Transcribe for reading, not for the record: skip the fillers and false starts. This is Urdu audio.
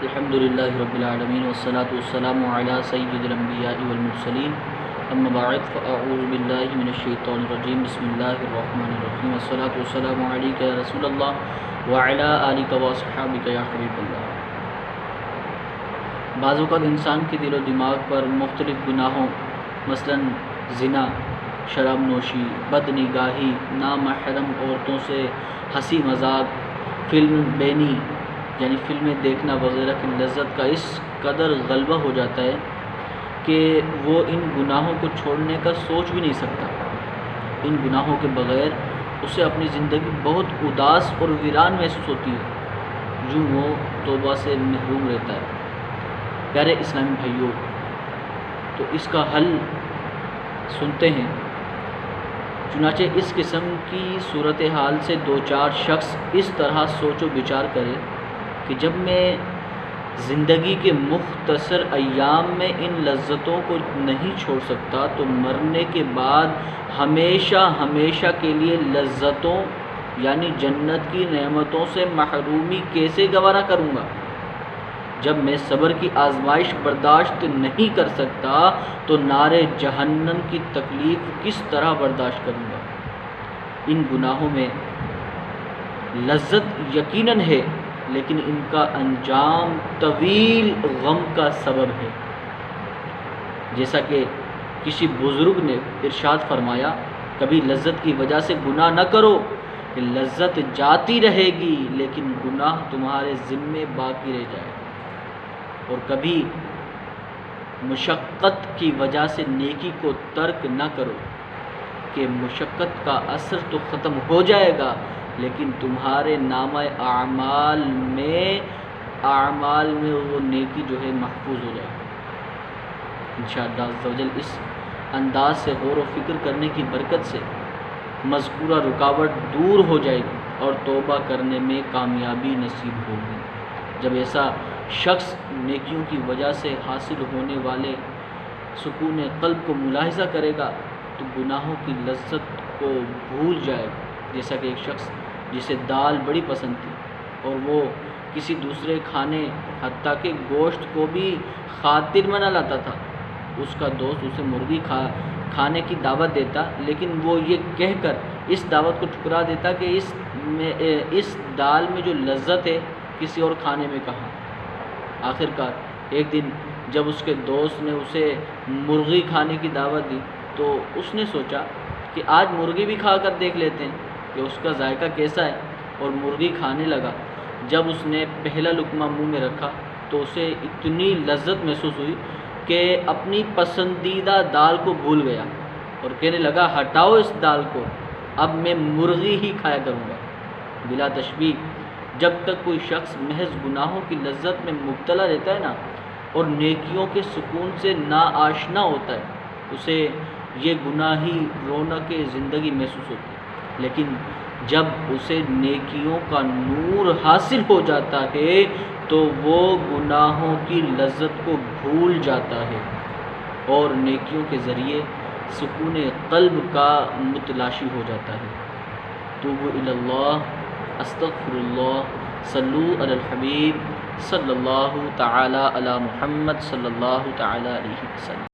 الحمد للہ رب العالمین والصلاة والسلام علی سید الانبیاء والمرسلین اما بعد فاعوذ باللہ من الشیطان الرجیم بسم اللہ الرحمن الرحیم والصلاة والسلام علیک یا رسول اللہ وعلی آلک واصحابک یا حبیب اللہ۔ بعض اوقات انسان کے دل و دماغ پر مختلف گناہوں مثلا زنا، شراب نوشی، بد نگاہی، نامحرم عورتوں سے ہنسی مذاق، فلم بینی یعنی فلمیں دیکھنا وغیرہ کی لذت کا اس قدر غلبہ ہو جاتا ہے کہ وہ ان گناہوں کو چھوڑنے کا سوچ بھی نہیں سکتا۔ ان گناہوں کے بغیر اسے اپنی زندگی بہت اداس اور ویران محسوس ہوتی ہے، جو وہ توبہ سے محروم رہتا ہے۔ پیارے اسلامی بھائیوں، تو اس کا حل سنتے ہیں۔ چنانچہ اس قسم کی صورتحال سے دو چار شخص اس طرح سوچ و بچار کرے کہ جب میں زندگی کے مختصر ایام میں ان لذتوں کو نہیں چھوڑ سکتا تو مرنے کے بعد ہمیشہ ہمیشہ کے لیے لذتوں یعنی جنت کی نعمتوں سے محرومی کیسے گوارا کروں گا؟ جب میں صبر کی آزمائش برداشت نہیں کر سکتا تو نار جہنم کی تکلیف کس طرح برداشت کروں گا؟ ان گناہوں میں لذت یقیناً ہے، لیکن ان کا انجام طویل غم کا سبب ہے۔ جیسا کہ کسی بزرگ نے ارشاد فرمایا، کبھی لذت کی وجہ سے گناہ نہ کرو کہ لذت جاتی رہے گی لیکن گناہ تمہارے ذمے باقی رہ جائے گا، اور کبھی مشقت کی وجہ سے نیکی کو ترک نہ کرو کہ مشقت کا اثر تو ختم ہو جائے گا لیکن تمہارے نامہ اعمال میں وہ نیکی جو ہے محفوظ ہو جائے گی۔ انشاءاللہ عزوجل اس انداز سے غور و فکر کرنے کی برکت سے مذکورہ رکاوٹ دور ہو جائے گی اور توبہ کرنے میں کامیابی نصیب ہوگی۔ جب ایسا شخص نیکیوں کی وجہ سے حاصل ہونے والے سکون قلب کو ملاحظہ کرے گا تو گناہوں کی لذت کو بھول جائے گا۔ جیسا کہ ایک شخص جسے دال بڑی پسند تھی اور وہ کسی دوسرے کھانے حتیٰ کہ گوشت کو بھی خاطر میں نہ لاتا تھا، اس کا دوست اسے مرغی کھانے کی دعوت دیتا، لیکن وہ یہ کہہ کر اس دعوت کو ٹھکرا دیتا کہ اس دال میں جو لذت ہے کسی اور کھانے میں کہاں۔ آخرکار ایک دن جب اس کے دوست نے اسے مرغی کھانے کی دعوت دی تو اس نے سوچا کہ آج مرغی بھی کھا کر دیکھ لیتے ہیں کہ اس کا ذائقہ کیسا ہے، اور مرغی کھانے لگا۔ جب اس نے پہلا لقمہ منہ میں رکھا تو اسے اتنی لذت محسوس ہوئی کہ اپنی پسندیدہ دال کو بھول گیا اور کہنے لگا ہٹاؤ اس دال کو، اب میں مرغی ہی کھایا کروں گا۔ بلا تشبیہ جب تک کوئی شخص محض گناہوں کی لذت میں مبتلا رہتا ہے نا اور نیکیوں کے سکون سے ناآشنا ہوتا ہے، اسے یہ گناہی رونق زندگی محسوس ہوتی ہے، لیکن جب اسے نیکیوں کا نور حاصل ہو جاتا ہے تو وہ گناہوں کی لذت کو بھول جاتا ہے اور نیکیوں کے ذریعے سکون قلب کا متلاشی ہو جاتا ہے۔ توبوا الی اللہ، استغفر اللہ، صلو علی الحبیب صلی اللہ تعالی علی محمد صلی اللہ تعالی علیہ وسلم۔